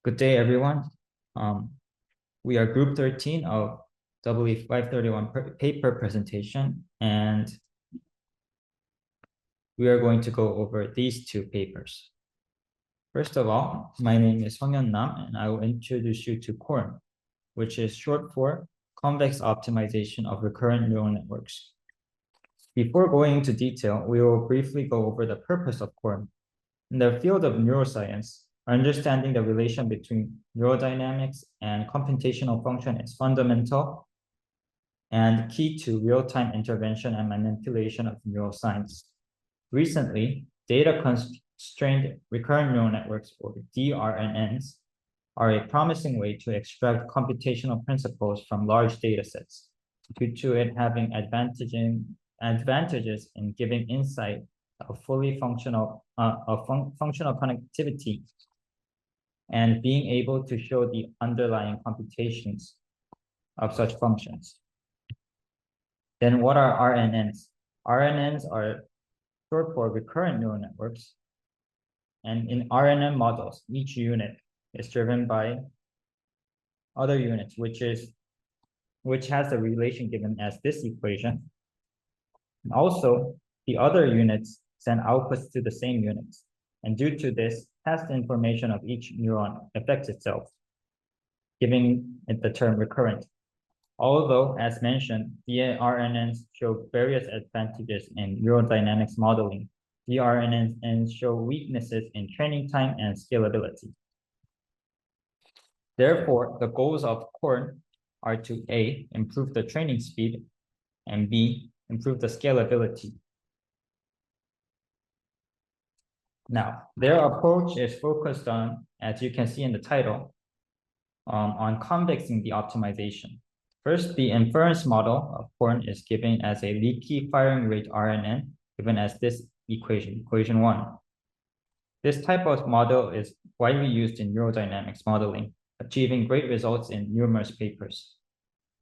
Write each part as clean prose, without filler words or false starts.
Good day, everyone. We are group 13 of EE 531 paper presentation, and we are going to go over these two papers. First of all, my name is Hong Yeon Nam, and I will introduce you to CORN, which is short for Convex Optimization of Recurrent Neural Networks. Before going into detail, we will briefly go over the purpose of CORN. In the field of neuroscience, understanding the relation between neurodynamics and computational function is fundamental and key to real-time intervention and manipulation of neuroscience. Recently, data-constrained recurrent neural networks, or DRNNs, are a promising way to extract computational principles from large datasets, due to it having advantages in giving insight of fully functional connectivity and being able to show the underlying computations of such functions. Then what are RNNs? RNNs are short for recurrent neural networks. And in RNN models, each unit is driven by other units, which has the relation given as this equation. And also, the other units send outputs to the same units. And due to this, test information of each neuron affects itself, giving it the term recurrent. Although, as mentioned, DRNNs show various advantages in neurodynamics modeling, DRNNs show weaknesses in training time and scalability. Therefore, the goals of CORN are to A, improve the training speed, and B, improve the scalability. Now, their approach is focused on, as you can see in the title, on convexing the optimization. First, the inference model of CORN is given as a leaky firing rate RNN, given as this equation 1. This type of model is widely used in neurodynamics modeling, achieving great results in numerous papers.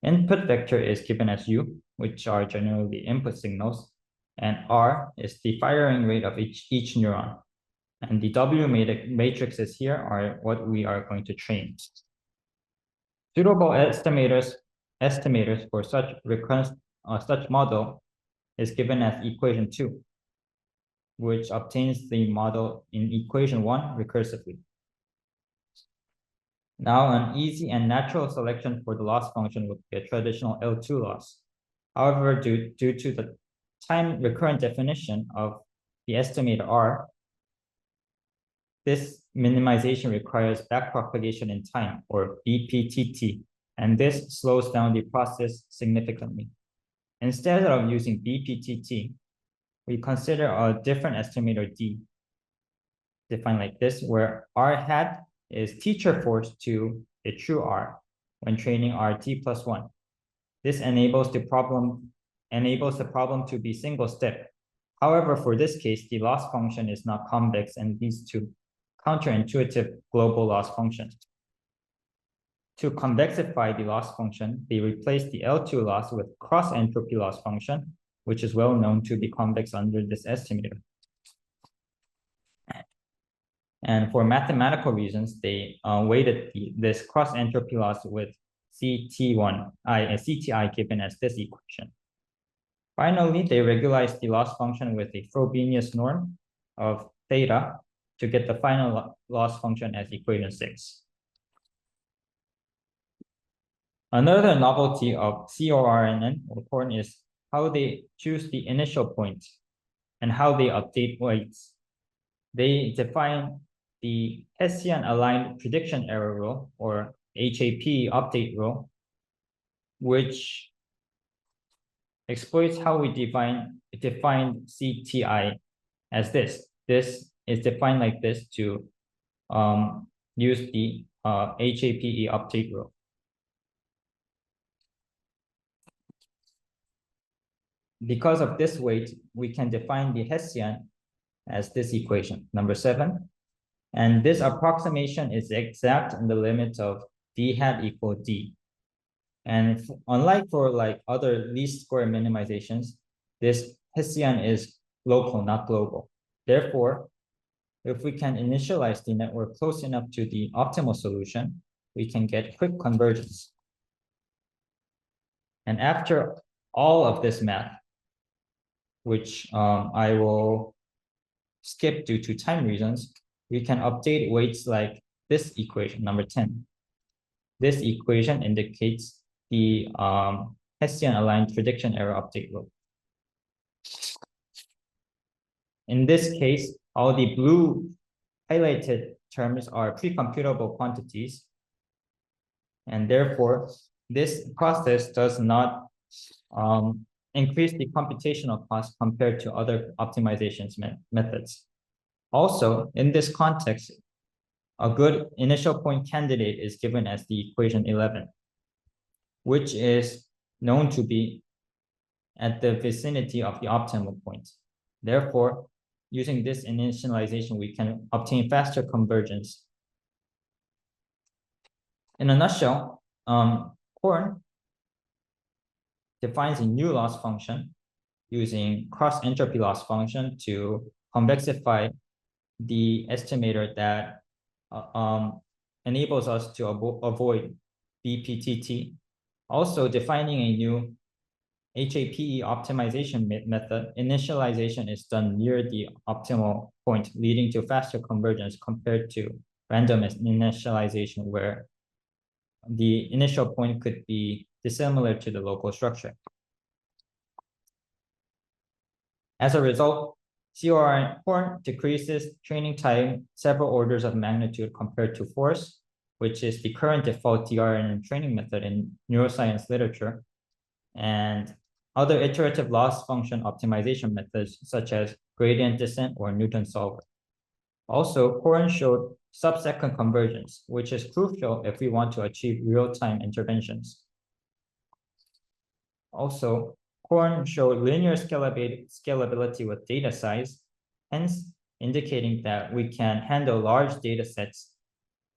Input vector is given as U, which are generally input signals, and R is the firing rate of each neuron. And the W matrices here are what we are going to train. Suitable estimators for such model is given as equation 2, which obtains the model in equation 1 recursively. Now, an easy and natural selection for the loss function would be a traditional L2 loss. However, due to the time recurrent definition of the estimator R, this minimization requires backpropagation in time, or BPTT, and this slows down the process significantly. Instead of using BPTT, we consider a different estimator D, defined like this, where R hat is teacher force to a true R when training RT plus 1. This enables the problem to be single step. However, for this case, the loss function is not convex and leads to counterintuitive global loss function. To convexify the loss function, they replace the L2 loss with cross entropy loss function, which is well known to be convex under this estimator. And for mathematical reasons, they weighted this cross entropy loss with CTI given as this equation. Finally, they regularized the loss function with a Frobenius norm of theta to get the final loss function as equation 6. Another novelty of CORNN or CORN is how they choose the initial point and how they update weights. They define the Hessian aligned prediction error rule, or HAP update rule, which exploits how we define CTI as this. This is defined like this to use the HAPE update rule. Because of this weight, we can define the Hessian as this equation, number 7. And this approximation is exact in the limit of D hat equal D. And unlike for like other least square minimizations, this Hessian is local, not global. Therefore, if we can initialize the network close enough to the optimal solution, we can get quick convergence. And after all of this math, which I will skip due to time reasons, we can update weights like this equation, number 10. This equation indicates the Hessian-aligned prediction error update loop. In this case, all the blue highlighted terms are pre-computable quantities, and therefore, this process does not increase the computational cost compared to other optimization methods. Also, in this context, a good initial point candidate is given as the equation 11, which is known to be at the vicinity of the optimal point. Therefore, using this initialization, we can obtain faster convergence. In a nutshell, Korn defines a new loss function using cross entropy loss function to convexify the estimator that enables us to avoid BPTT. Also, defining a new HAPE optimization method, initialization is done near the optimal point, leading to faster convergence compared to random initialization, where the initial point could be dissimilar to the local structure. As a result, COR decreases training time several orders of magnitude compared to force, which is the current default DRN training method in neuroscience literature, and other iterative loss function optimization methods such as gradient descent or Newton solver. Also, Korn showed sub-second convergence, which is crucial if we want to achieve real-time interventions. Also, Korn showed linear scalability with data size, hence indicating that we can handle large data sets.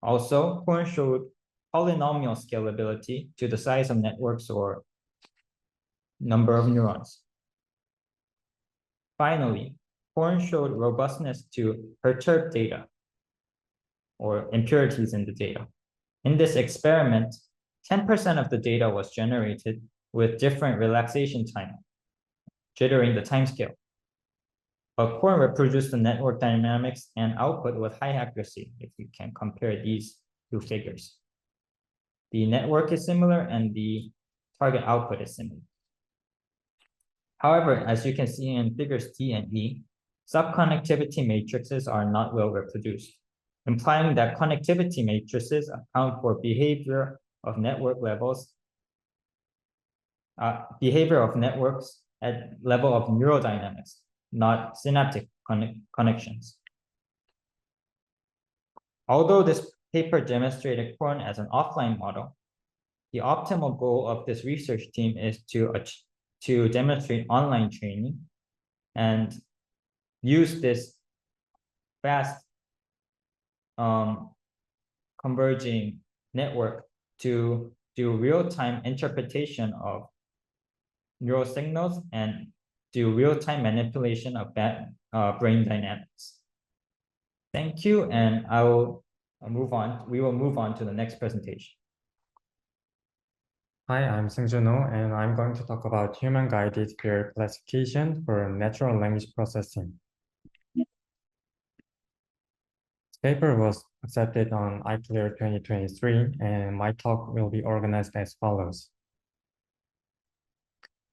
Also, Korn showed polynomial scalability to the size of networks or number of neurons. Finally, Korn showed robustness to perturbed data or impurities in the data. In this experiment, 10% of the data was generated with different relaxation time, jittering the timescale. But Korn reproduced the network dynamics and output with high accuracy if you can compare these two figures. The network is similar and the target output is similar. However, as you can see in figures D and E, subconnectivity matrices are not well reproduced, implying that connectivity matrices account for behavior of network levels, behavior of networks at level of neurodynamics, not synaptic connections. Although this paper demonstrated Korn as an offline model, the optimal goal of this research team is to demonstrate online training and use this fast converging network to do real-time interpretation of neural signals and do real-time manipulation of brain dynamics. Thank you, and I will move on. We will move on to the next presentation. Hi, I'm Seung-Jun Oh, and I'm going to talk about human-guided pair classification for natural language processing. This paper was accepted on iClear 2023, and my talk will be organized as follows.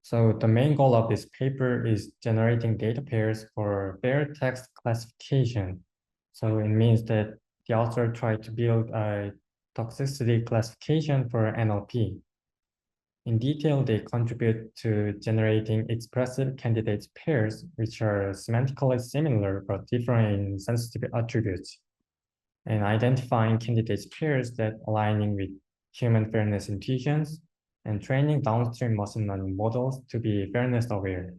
So the main goal of this paper is generating data pairs for fair text classification. So it means that the author tried to build a toxicity classification for NLP. In detail, they contribute to generating expressive candidate pairs, which are semantically similar but different in sensitive attributes, and identifying candidate pairs that aligning with human fairness intuitions, and training downstream machine learning models to be fairness aware.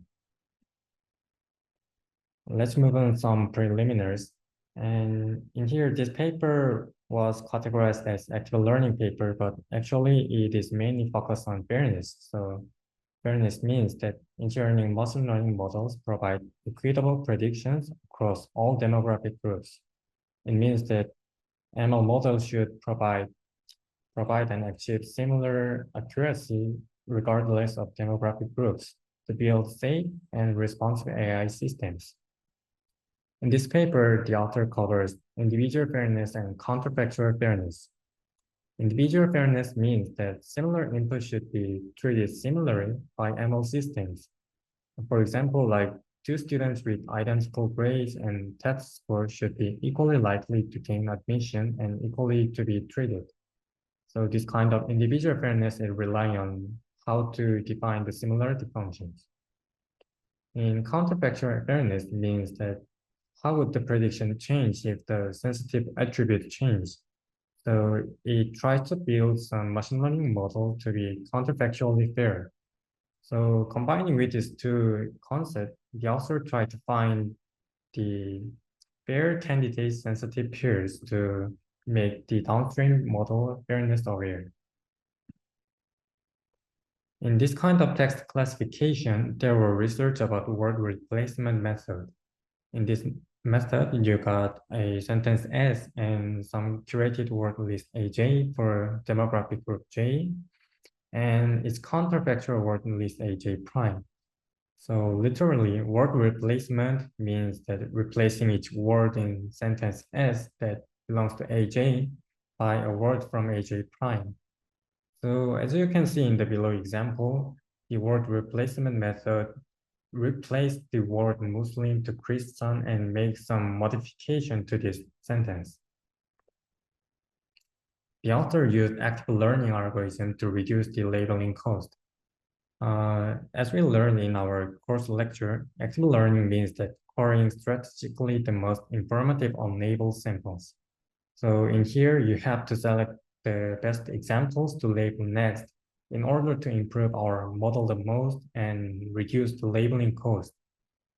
Let's move on to some preliminaries. And in here, this paper was categorized as active learning paper, but actually it is mainly focused on fairness. So fairness means that engineering machine learning models provide equitable predictions across all demographic groups. It means that ML models should provide and achieve similar accuracy regardless of demographic groups to build safe and responsive AI systems. In this paper, the author covers individual fairness and counterfactual fairness. Individual fairness means that similar inputs should be treated similarly by ML systems. For example, like two students with identical grades and test scores should be equally likely to gain admission and equally to be treated. So this kind of individual fairness is relying on how to define the similarity functions. In counterfactual fairness means that how would the prediction change if the sensitive attribute changed? So it tries to build some machine learning model to be counterfactually fair. So combining with these two concepts, the author tried to find the fair candidate sensitive pairs to make the downstream model fairness aware. In this kind of text classification, there were research about word replacement method. In this method, you got a sentence S and some curated word list AJ for demographic group J, and its counterfactual word list AJ prime. So literally, word replacement means that replacing each word in sentence S that belongs to AJ by a word from AJ prime. So as you can see in the below example, the word replacement method replaced the word Muslim to Christian and make some modification to this sentence. The author used active learning algorithm to reduce the labeling cost. As we learned in our course lecture, active learning means that scoring strategically the most informative on label samples. So in here, you have to select the best examples to label next in order to improve our model the most and reduce the labeling cost.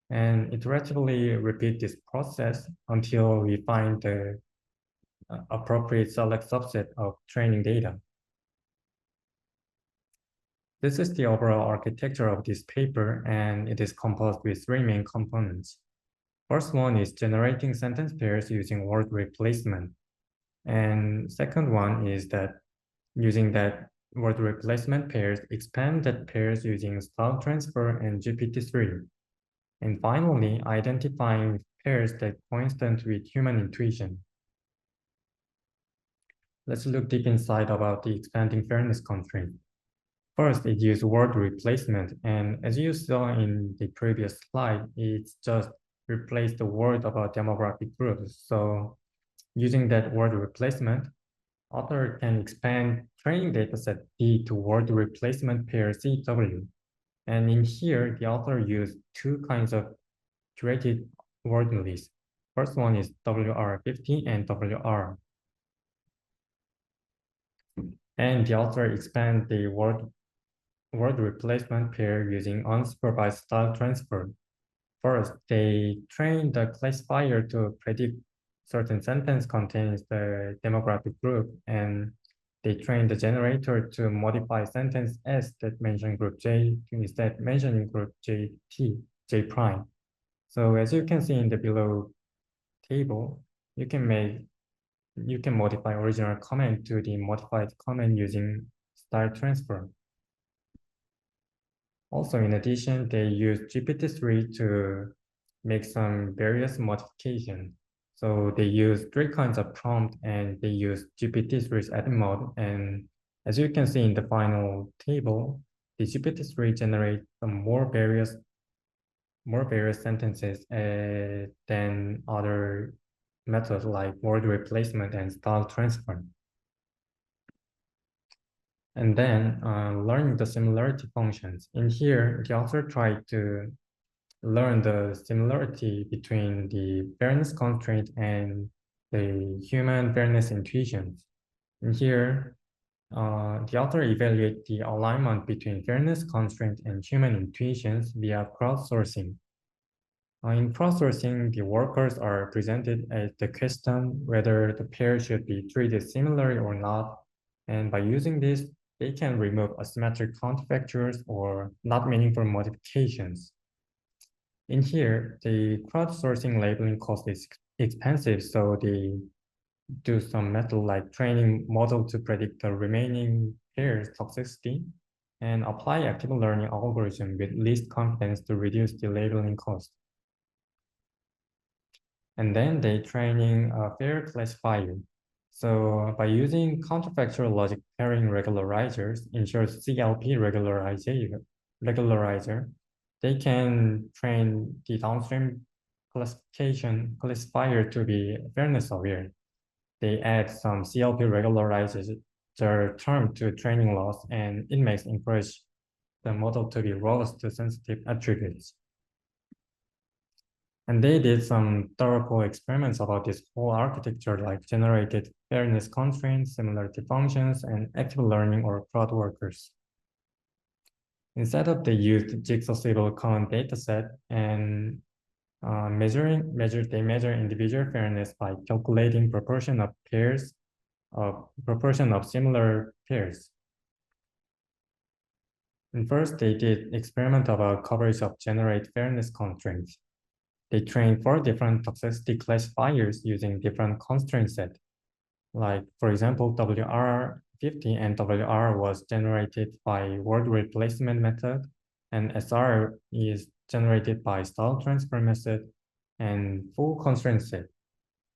And iteratively repeat this process until we find the appropriate select subset of training data. This is the overall architecture of this paper, and it is composed with three main components. First one is generating sentence pairs using word replacement. And second one is that using that word replacement pairs, expand that pairs using style transfer and GPT-3. And finally, identifying pairs that coincident with human intuition. Let's look deep inside about the expanding fairness constraint. First, it uses word replacement, and as you saw in the previous slide, it's just replaced the word about demographic groups. So using that word replacement, author can expand training dataset D to word replacement pair CW. And in here, the author used two kinds of curated word lists. First one is WR50 and WR. And the author expand the word replacement pair using unsupervised style transfer. First, they train the classifier to predict certain sentence contains the demographic group, and they train the generator to modify sentence S that mention group J to instead mentioning group J prime. So as you can see in the below table, you can modify original comment to the modified comment using style transfer. Also, in addition, they use GPT-3 to make some various modifications. So they use three kinds of prompt, and they use GPT-3's edit mode. And as you can see in the final table, the GPT-3 generates some more various sentences than other methods like word replacement and style transfer. And then learning the similarity functions. In here, the author tried to learn the similarity between the fairness constraint and the human fairness intuitions. In here, the author evaluated the alignment between fairness constraint and human intuitions via crowdsourcing. In crowdsourcing, the workers are presented as the question whether the pair should be treated similarly or not. And by using this, they can remove asymmetric counterfactuals or not meaningful modifications. In here, the crowdsourcing labeling cost is expensive, so they do some method like training model to predict the remaining pairs toxicity and apply active learning algorithm with least confidence to reduce the labeling cost. And then they training a fair classifier. So by using counterfactual logic pairing regularizers, ensures CLP regularizer, they can train the downstream classifier to be fairness aware. They add some CLP regularizers term to training loss, and it makes encourage the model to be robust to sensitive attributes. And they did some thorough experiments about this whole architecture, like generated fairness constraints, similarity functions, and active learning or crowd workers. Instead of they used jigsaw stable common data set and they measure individual fairness by calculating proportion of pairs, proportion of similar pairs. And first, they did experiment about coverage of generate fairness constraints. They trained 4 different toxicity classifiers using different constraint set. Like, for example, WR50 and WR was generated by word replacement method, and SR is generated by style transfer method and full constraint set.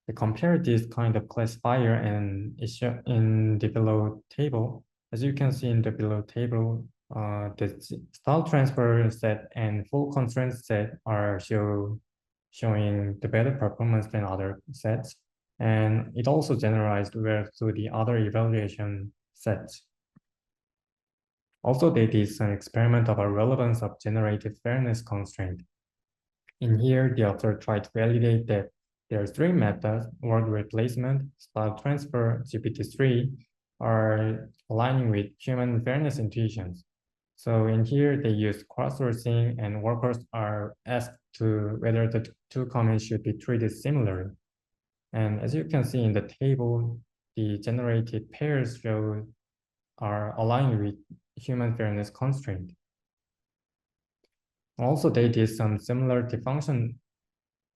They compare this kind of classifier and issue in the below table. As you can see in the below table, the style transfer set and full constraint set are showing the better performance than other sets. And it also generalized well to the other evaluation sets. Also, they did some experiment about relevance of generated fairness constraint. In here, the author tried to validate that there are 3 methods, word replacement, style transfer, GPT-3, are aligning with human fairness intuitions. So in here, they use cross-sourcing, and workers are asked to whether the 2 comments should be treated similarly. And as you can see in the table, the generated pairs are aligned with human fairness constraint. Also, they did some similarity function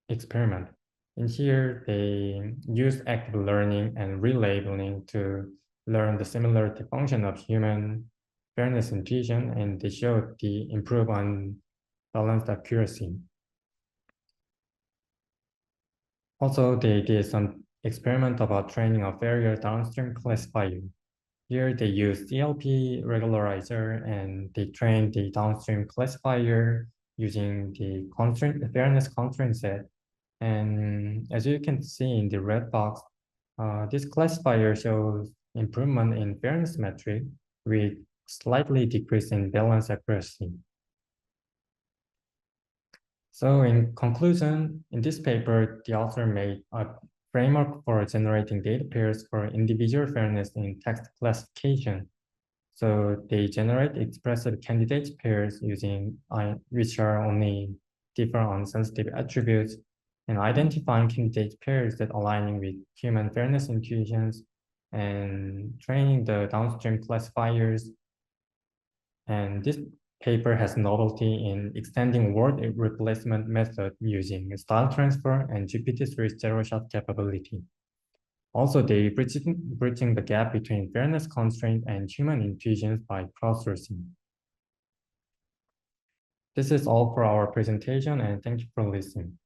experiment. In here, they use active learning and relabeling to learn the similarity function of human fairness intuition, and they showed the improve on balanced accuracy. Also, they did some experiment about training a Fourier downstream classifier. Here, they use CLP regularizer, and they trained the downstream classifier using the fairness constraint set. And as you can see in the red box, this classifier shows improvement in fairness metric with slightly decrease in balance accuracy. So in conclusion, in this paper, the author made a framework for generating data pairs for individual fairness in text classification. So they generate expressive candidate pairs using which are only differ on sensitive attributes, and identifying candidate pairs that aligning with human fairness intuitions, and training the downstream classifiers. And this paper has novelty in extending word replacement method using style transfer and GPT-3 zero-shot capability. Also, they bridging the gap between fairness constraint and human intuitions by crowdsourcing. This is all for our presentation, and thank you for listening.